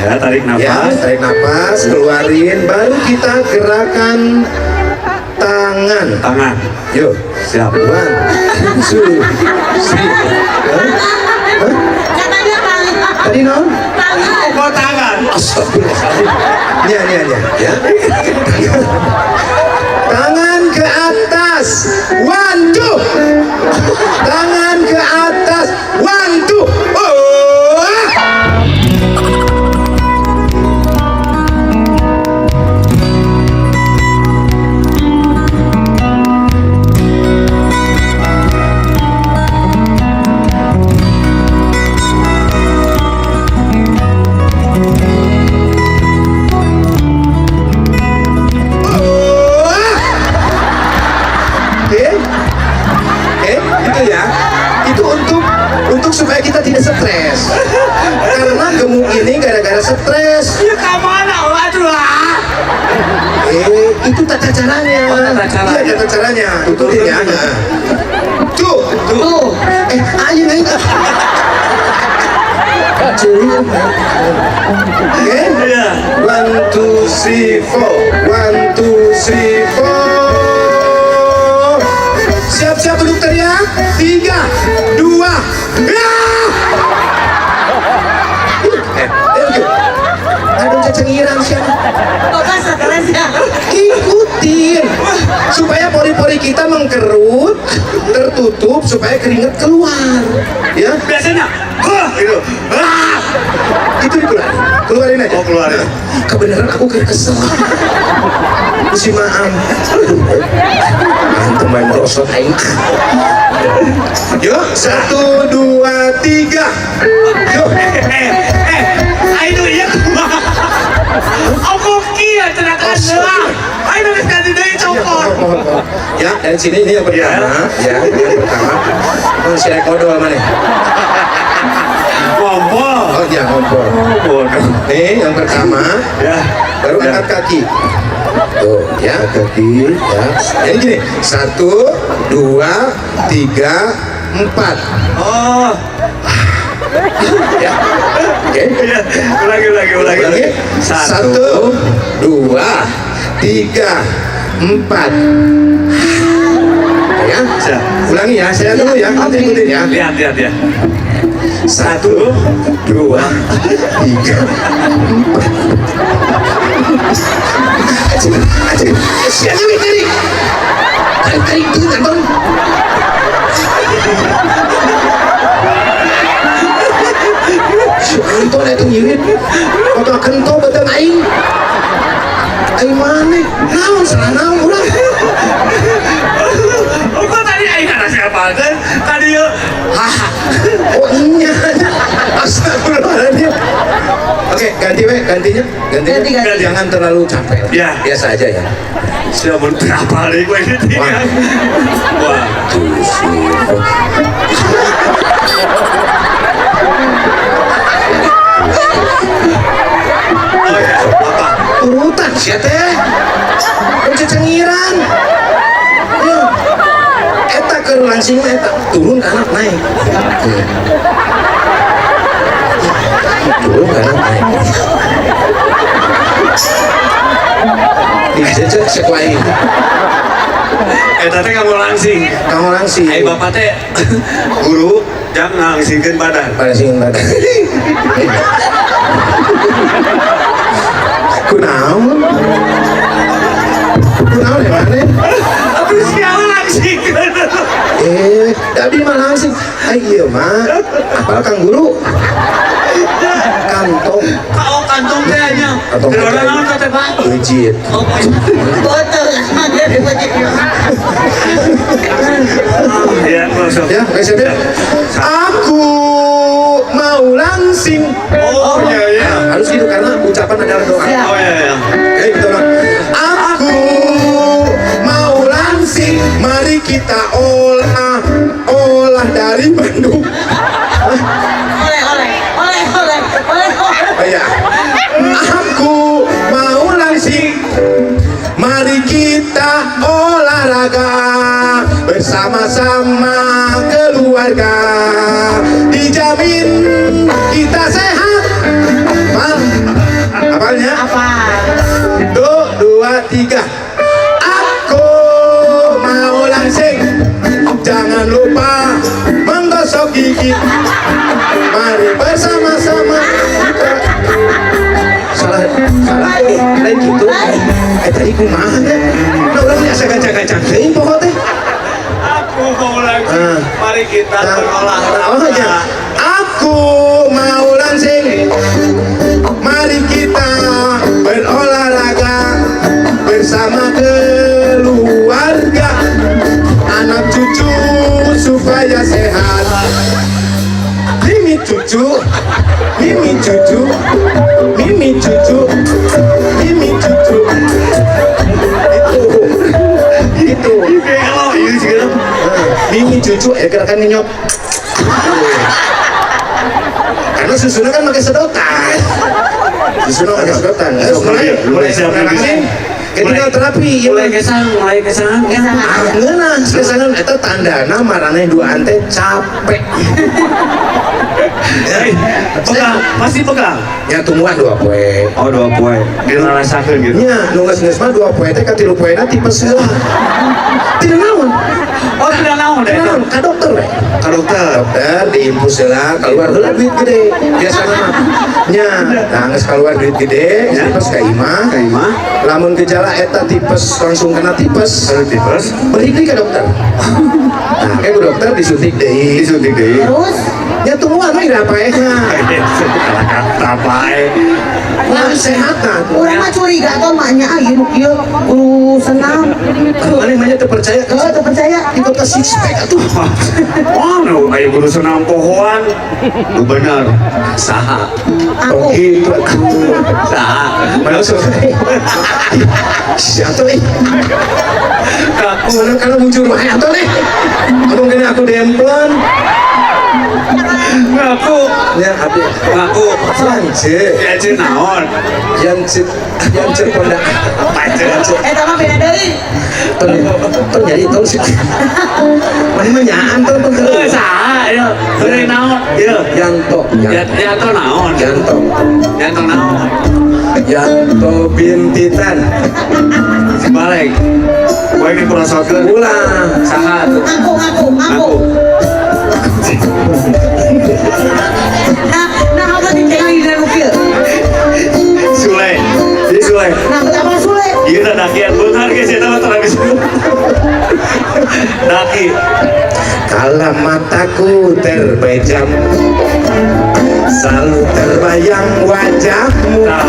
Ya, tarik nafas. Ya, tarik nafas, keluarin. Baru kita gerakan tangan. Tangan. Yuk, Siap. 1, 2, 3. Tadi non? Oh, tangan. Ya. Tangan ke atas. 1, 2. Tangan ke atas. 1, 2. Untuk supaya kita tidak stres. Karena gemuk ini gara-gara stres. Ya kemana? Waduh lah. Itu tata caranya. Iya, tata caranya. Tuturin ya. Tuh. Ayo naik. Oke. 1, 2, 3, 4. 1, 2, 3, 4. Siap-siap duduk teriak. 3, 2, ya. Aduh, cecengiran siapa? Bapak stres ya? Ikutin supaya pori-pori kita mengkerut, tertutup supaya keringat keluar. Ya, Biasanya. Gitu. itu keluarin aja. Oh, keluarin. Kebenaran aku kayak kesel. Si maam. Antum main merosot aing. Yuk, 1, 2, 3. Yuk. Ayo ya. Aku kia tenakan lah. Ayo ganti dari copot. Ya, dari sini ini yang pertama. Ya, yang pertama. Si Ekodol mana? Ngompol. Oh ya, ngompol. Nih, yang pertama. Ya. Baru angkat kaki. Tuh, ya, kaki. Ya. Jadi gini, 1, 2, 3, 4. Oh. Ya. Oke. Ya. Ulangi. 1, 2, 3, 4. Ya. Ulangi ya, saya dulu ya. Nanti ikutin ya. Lihat ya. 1, 2, 3, 4. Siapa yang tadi? Tarik itu kan bang. Si Anton itu nyirit. Kotor kento betul aing. Aing mana? Naon salah naon urang. Kok tadi aing ada siapa kan? Tadi ya. Oh iya. Astagfirullahaladzim. Oke, gantinya. Ganti. Jangan terlalu capek. Ya. Biasa aja ya. Sudah berapa hari gue ini? Wah. Urutan siapa teh? Cengiran. Eta ke langsing eta turun ke anak naik. Turun ke anak naik. Dijejek sekuain. Tadi kamu langsing. Ayo bapak teh guru jangan langsingkan badan. Langsing badan. Kunaon ya mana? Tapi siapa langsingkan? Tapi mah langsing. Ayo mah, apal kang guru? Kantong. Kau kantong kayaknya. Kantong Kenapa naon kata Pak? Ujit. Betul. Ya, masuk. Ya, siapa? Aku mau langsing. Oh, iya. Harus gitu karena ucapan adalah doa. Oh, iya. Betul. Aku mau langsing. Mari kita olah dari Bandung. Oleh. Oh ya. Aku mau langsing. Mari kita olahraga bersama-sama keluarga. Dijamin kita sehat. tiga. Aku mau langsing, jangan lupa menggosok gigi. Mari bersama-sama. Salah lain gitu. Tadi kumaha ya? Nah, orang biasa gacang-gacang teh pokoknya. Aku mau langsing. Mari kita berolahraga. Aku mau langsing. Mari kita berolahraga bersama keluarga, anak cucu supaya sehat. Mimi cucu, Mimi cucu, Mimi cucu, Mimi cucu. Itu. Kalau ini sih Mimi cucu, gerakan nyok. Karena susunya kan pakai sedotan. Susunya pakai sedotan. Mulai langsing. Ketika terapi, mulai kesang. ngeunah kesangan itu tandana marane dua ante capek. Pegang, masih pegang. Ya tungguan 2 poe. Oh 2 poe, dirarasakeun gitu. Nya nu geus mah 2 poe teh ka 3 poena tipes heula. Tidak naon. Oh tidak naon deh. Tidak naon ka dokter we. Ka dokter. Dokter diimpus heula keluar heula duit gede. Biasana mah. Nya tah geus keluar duit gede, tipes ka imah. Ka imah. Lamun gejala eta tipes langsung kena tipes. Tipes. Balik deui ka dokter. Nah, kayak ku dokter disuntik deui. Disuntik deui. Terus Ya tungguan mah ira paehna. Kata bae. Nah, sehat kan. orang mah curiga tuh maknya ieu kieu guru senam. Mana mah teu percaya kan? Kalau percaya Ikut ke six pack atuh. Wah, nu aya guru senam pohoan. Nu bener. Saha? Oh aku gitu atuh. Saha? Mana selesai? Siapa nih? Aku Mana kalau muncul wae atuh nih? Abang kena aku demplan. ngaku Ya abi. ngaku Lance. ya cin naon Yang pondak. eta mah beda deui. Tuh jadi tahu sih. Mana mah nyaan tuh Eh, saha ya beureung naon ieu Yanto. Yanto naon Yanto. Yanto naon Yanto bintitan. balik gue ini prosokeun Ulang. saha tuh Aku. Nah apa dicengang di dalam kieu? Sule di Sule Nah betapa sulit. ieu teh dakian beungar geus eta mah tara bisa daki Kala mataku terbejam, selalu terbayang wajahmu. nah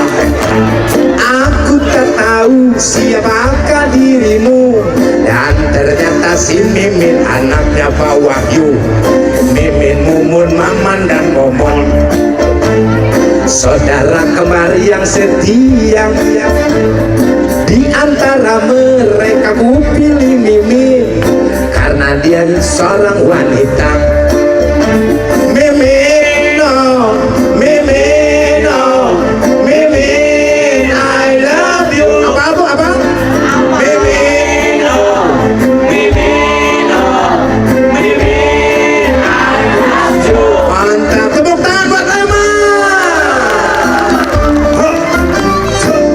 Aku tak tahu siapakah dirimu, dan ternyata si Mimin anaknya Pak Wahyu. Mimin, Mumun, Maman, dan Momon, saudara kembar yang setia. Di antara mereka ku pilih Mimin karena dia seorang wanita. Mimin, no, Mimin, no, Mimin, I love you. Apa? Mimin, no, Mimin, no, Mimin, I love you. Mantap, tepuk tangan buat Rama.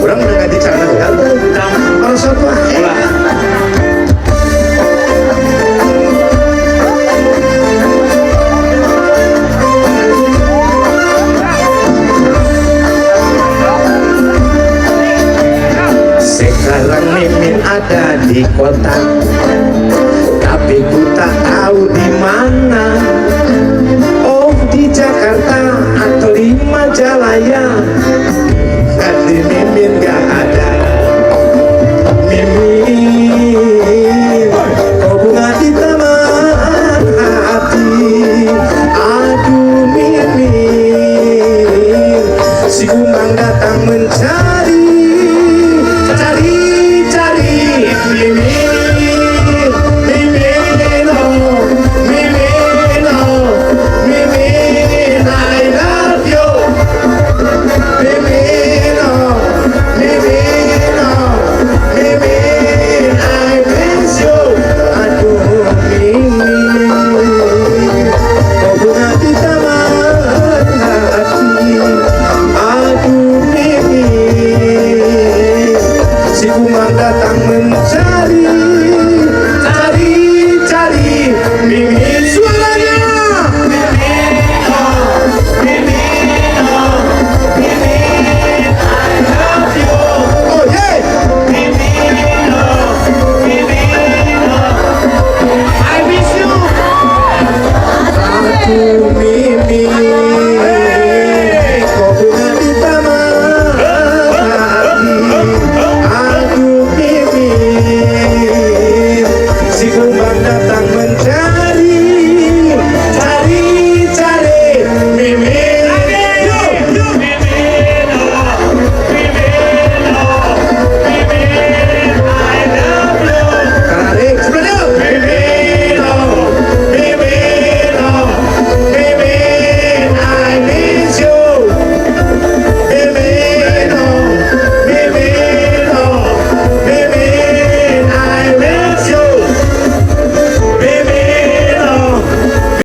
Kurang udah ganti celana kan? Orang satu ulah Sekarang Mimin ada di kota, tapi ku tak tahu di mana. Oh, di Jakarta atau di Majalaya. Hati Mimin gak ada. Mimin, kau bunga di taman hati. Aduh Mimin, si kumbang datang mencari.